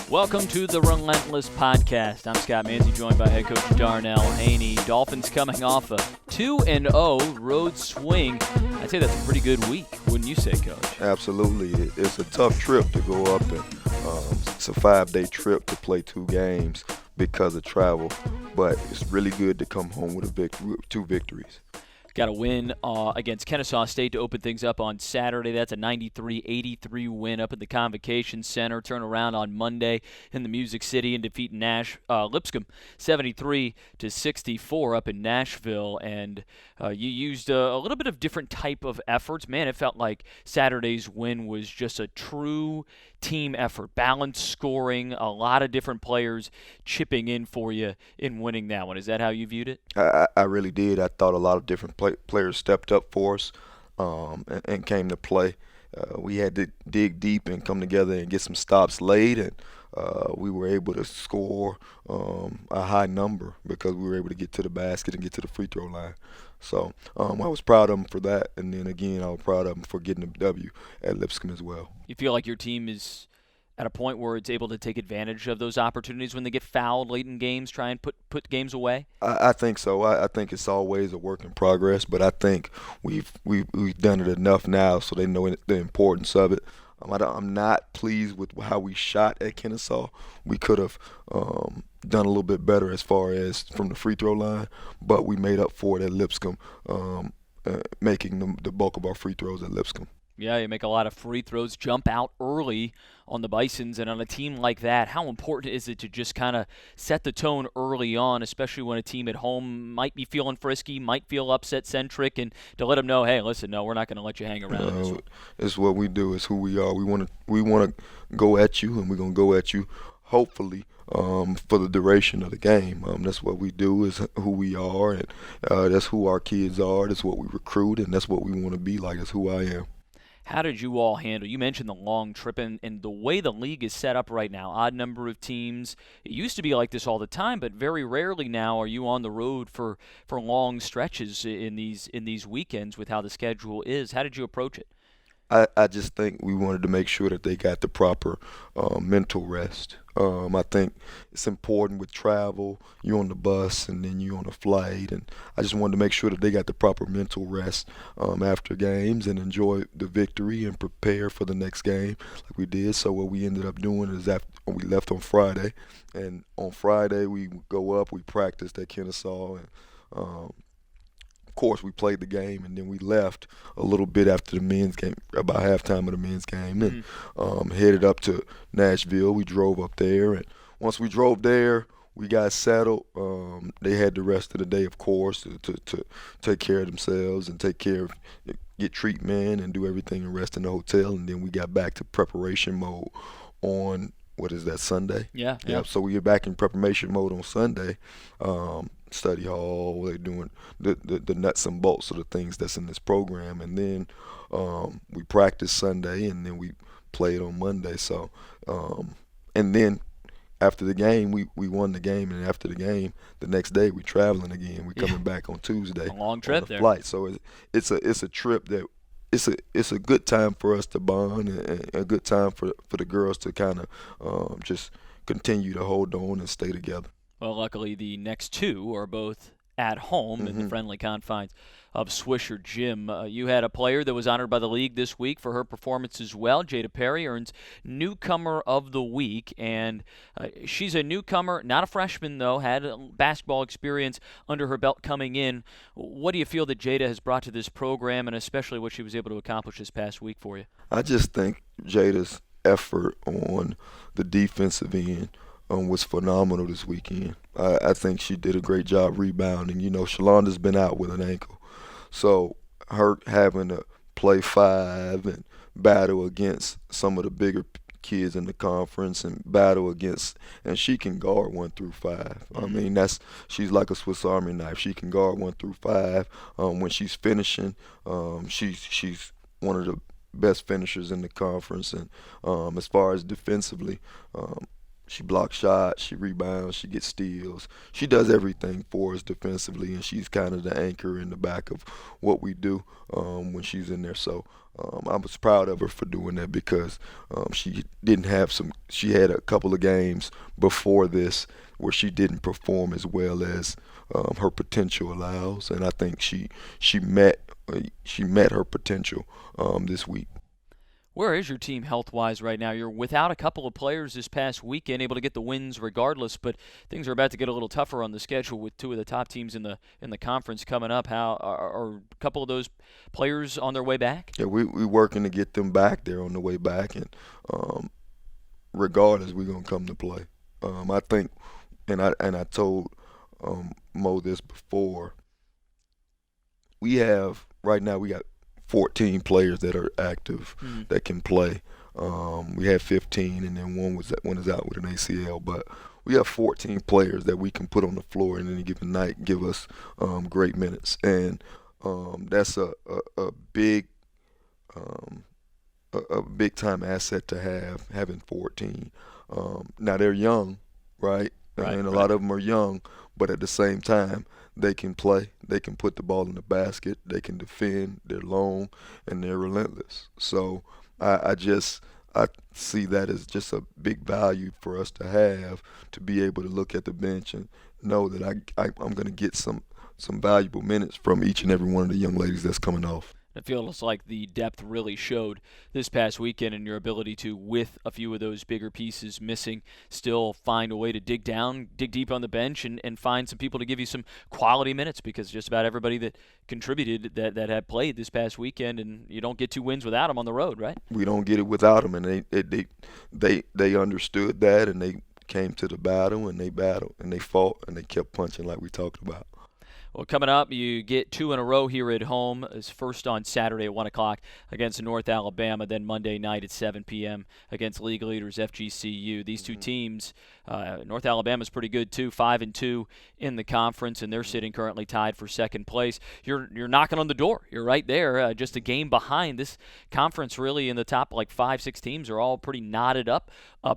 Welcome to the Relentless podcast. I'm Scott Manzi, joined by head coach Darnell Haney. Dolphins coming off a 2-0 road swing. I'd say that's a pretty good week, wouldn't you say, Coach? Absolutely. It's a tough trip to go up, and it's a 5-day trip to play 2 games because of travel. But it's really good to come home with 2 victories. Got a win against Kennesaw State to open things up on Saturday. That's a 93-83 win up at the Convocation Center. Turn around on Monday in the Music City and defeat Lipscomb 73-64 up in Nashville. And you used a little bit of different type of efforts. Man, it felt like Saturday's win was just a true team effort, balanced scoring, a lot of different players chipping in for you in winning that one. Is that how you viewed it? I really did. I thought a lot of different players stepped up for us and came to play. We had to dig deep and come together and get some stops laid, and we were able to score a high number because we were able to get to the basket and get to the free throw line. So I was proud of them for that, and then again I was proud of them for getting a W at Lipscomb as well. You feel like your team is at a point where it's able to take advantage of those opportunities when they get fouled late in games, try and put games away? I think so. I think it's always a work in progress, but I think we've done it enough now so they know the importance of it. I'm not pleased with how we shot at Kennesaw. We could have done a little bit better as far as from the free throw line, but we made up for it at Lipscomb, making the bulk of our free throws at Lipscomb. Yeah, you make a lot of free throws, jump out early on the Bisons, and on a team like that, how important is it to just kind of set the tone early on, especially when a team at home might be feeling frisky, might feel upset-centric, and to let them know, hey, listen, no, we're not going to let you hang around in this one. It's what we do. It's who we are. We want to go at you, and we're going to go at you, hopefully, for the duration of the game. That's what we do, is who we are, and that's who our kids are. That's what we recruit, and that's what we want to be like. That's who I am. How did you all handle? You mentioned the long trip and the way the league is set up right now, odd number of teams. It used to be like this all the time, but very rarely now are you on the road for long stretches in these weekends with how the schedule is. How did you approach it? I just think we wanted to make sure that they got the proper mental rest. I think it's important with travel. You're on the bus and then you're on a flight, and I just wanted to make sure that they got the proper mental rest after games and enjoy the victory and prepare for the next game like we did. So what we ended up doing is after we left on Friday, and on Friday we go up, we practiced at Kennesaw, and of course, we played the game, and then we left a little bit after the men's game, about halftime of the men's game, and headed up to Nashville. We drove up there, and once we drove there, we got settled. They had the rest of the day, of course, to take care of themselves and get treatment and do everything and rest in the hotel, and then we got back to preparation mode on, what is that, Sunday? Yeah. So we get back in preparation mode on Sunday. Study hall, they're doing the nuts and bolts of the things that's in this program, and then we practiced Sunday, and then we played on Monday. So and then after the game, we won the game, and after the game, the next day we traveling again. We coming back on Tuesday. A long trip there. Flight. So it's a trip that it's a good time for us to bond, and a good time for the girls to kind of just continue to hold on and stay together. Well, luckily, the next 2 are both at home in the friendly confines of Swisher Gym. You had a player that was honored by the league this week for her performance as well. Jada Perry earns Newcomer of the Week, and she's a newcomer, not a freshman, though, had basketball experience under her belt coming in. What do you feel that Jada has brought to this program, and especially what she was able to accomplish this past week for you? I just think Jada's effort on the defensive end was phenomenal this weekend. I think she did a great job rebounding. You know, Shalonda's been out with an ankle. So her having to play 5 and battle against some of the bigger kids in the conference and battle against, and she can guard 1 through 5. I mean, she's like a Swiss Army knife. She can guard 1 through 5. When she's finishing, she's one of the best finishers in the conference. And as far as defensively, She blocks shots, she rebounds, she gets steals. She does everything for us defensively, and she's kind of the anchor in the back of what we do when she's in there. So I was proud of her for doing that because she didn't have some. She had a couple of games before this where she didn't perform as well as her potential allows, and I think she met her potential this week. Where is your team health-wise right now? You're without a couple of players this past weekend, able to get the wins regardless, but things are about to get a little tougher on the schedule with two of the top teams in the conference coming up. How are a couple of those players on their way back? Yeah, we working to get them back. They're on the way back, and regardless, we're gonna come to play. I think, and I told Mo this before. We have right now. We got 14 players that are active that can play. We had 15, and then one is out with an ACL. But we have 14 players that we can put on the floor in any given night and give us great minutes, and that's a big a big time asset to have, having 14. Now they're young, right? And a lot of them are young, but at the same time, they can play. They can put the ball in the basket. They can defend. They're long, and they're relentless. So I see that as just a big value for us to have, to be able to look at the bench and know that I'm going to get some valuable minutes from each and every one of the young ladies that's coming off. It feels like the depth really showed this past weekend in your ability to, with a few of those bigger pieces missing, still find a way to dig deep on the bench and find some people to give you some quality minutes, because just about everybody that contributed that had played this past weekend, and you don't get 2 wins without them on the road, right? We don't get it without them, and they understood that, and they came to the battle, and they battled, and they fought, and they kept punching like we talked about. Well, coming up, you get 2 in a row here at home. It's first on Saturday at 1 o'clock against North Alabama, then Monday night at 7 p.m. against league leaders FGCU. These two teams, North Alabama's pretty good too, 5-2 in the conference, and they're sitting currently tied for second place. You're knocking on the door. You're right there, just a game behind. This conference really in the top like 5-6 teams are all pretty knotted up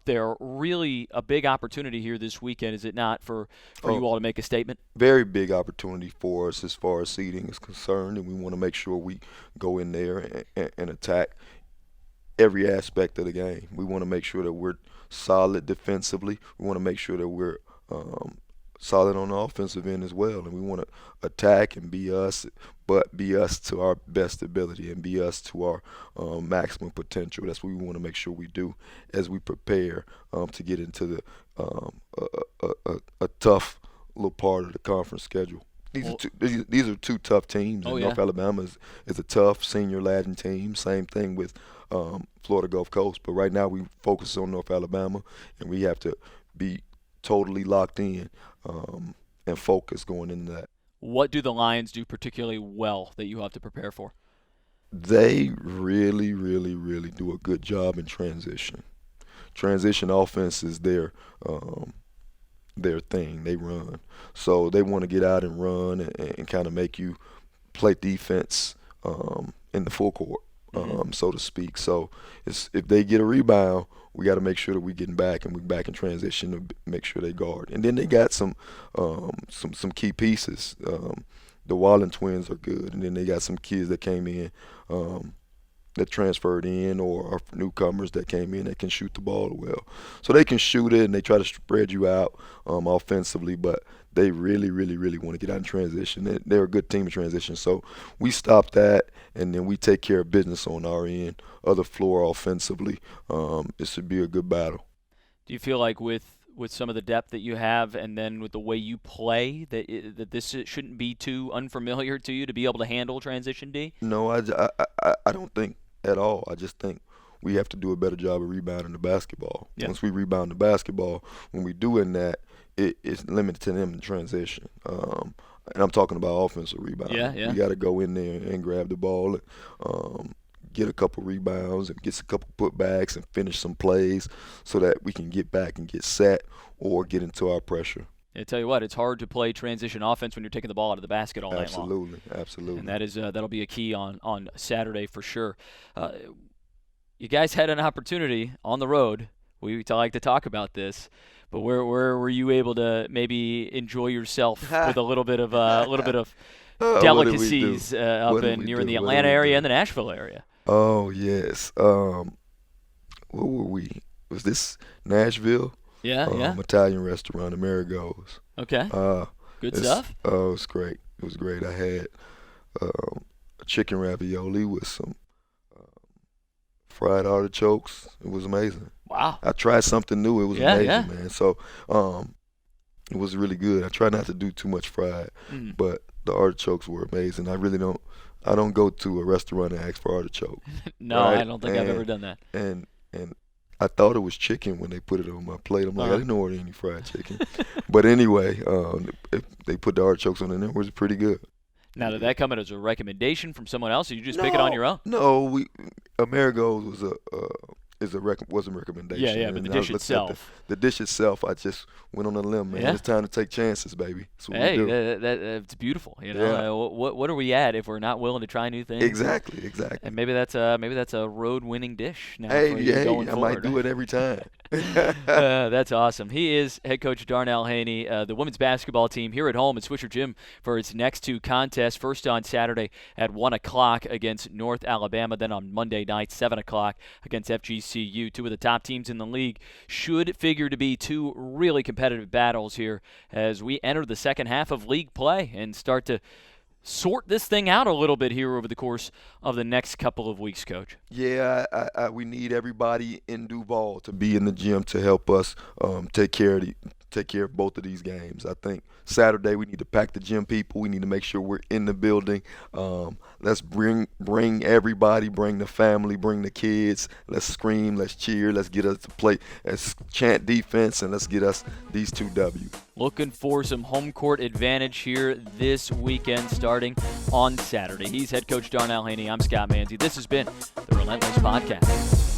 there. Really a big opportunity here this weekend, is it not, for you all to make a statement? Very big opportunity for us as far as seeding is concerned, and we want to make sure we go in there and attack every aspect of the game. We want to make sure that we're solid defensively. We want to make sure that we're solid on the offensive end as well, and we want to attack and be us, but be us to our best ability and be us to our maximum potential. That's what we want to make sure we do as we prepare to get into a tough little part of the conference schedule. These are two tough teams. And North Alabama is a tough senior Latin team. Same thing with Florida Gulf Coast. But right now we focus on North Alabama, and we have to be totally locked in and focused going into that. What do the Lions do particularly well that you have to prepare for? They really, really, really do a good job in transition. Transition offense is their thing. They run. So they want to get out and run and kind of make you play defense in the full court, so to speak. So if they get a rebound, we got to make sure that we're getting back, and we're back in transition to make sure they guard. And then they got some key pieces. The Wallen twins are good, and then they got some kids that came in that transferred in, or are newcomers that came in that can shoot the ball well. So they can shoot it, and they try to spread you out offensively, but they really, really, really want to get out in transition. They're a good team in transition. So we stop that, and then we take care of business on our end, other floor offensively. It should be a good battle. Do you feel like with some of the depth that you have, and then with the way you play, that this shouldn't be too unfamiliar to you to be able to handle transition D? No, I don't think at all. I just think we have to do a better job of rebounding the basketball. Yeah. Once we rebound the basketball, when we do in that, it's limited to them in transition. And I'm talking about offensive rebounding. Yeah. We got to go in there and grab the ball and get a couple rebounds and get a couple putbacks and finish some plays so that we can get back and get set or get into our pressure. I tell you what, it's hard to play transition offense when you're taking the ball out of the basket all night long. Absolutely. And that is that'll be a key on Saturday for sure. You guys had an opportunity on the road we like to talk about this, but where were you able to maybe enjoy yourself with a little bit of delicacies up in near in the Atlanta area and the Nashville area? Oh yes. Where were we? Was this Nashville? Yeah. Italian restaurant, Amerigo's. Okay. Good stuff. Oh, it was great. It was great. I had a chicken ravioli with some fried artichokes. It was amazing. Wow. I tried something new. It was amazing, man. So it was really good. I try not to do too much fried, but the artichokes were amazing. I don't go to a restaurant and ask for artichoke. No, right? I don't think I've ever done that. And I thought it was chicken when they put it on my plate. I'm like, I didn't order any fried chicken. But anyway, they put the artichokes on it, and it was pretty good. Now, did that come as a recommendation from someone else, or you just pick it on your own? No, Amerigo's was a recommendation. Yeah, but the dish itself. The dish itself, I just went on a limb, man. Yeah. It's time to take chances, baby. That's what we do. That's beautiful. You know, what are we at if we're not willing to try new things? Exactly. And maybe that's a road-winning dish now. I might do it every time. That's awesome. He is head coach Darnell Haney, the women's basketball team here at home at Swisher Gym for its next two contests. First on Saturday at 1 o'clock against North Alabama, then on Monday night, 7 o'clock against FGCU. Two of the top teams in the league should figure to be two really competitive battles here as we enter the second half of league play and start to sort this thing out a little bit here over the course of the next couple of weeks, Coach. Yeah, we need everybody in Duval to be in the gym to help us take care of both of these games. I think Saturday we need to pack the gym people. We need to make sure we're in the building. Let's bring everybody, bring the family, bring the kids. Let's scream, let's cheer, let's get us to play, let's chant defense, and let's get us these 2 W's. Looking for some home court advantage here this weekend starting on Saturday. He's head coach Darnell Haney. I'm Scott Manzi. This has been the Relentless Podcast.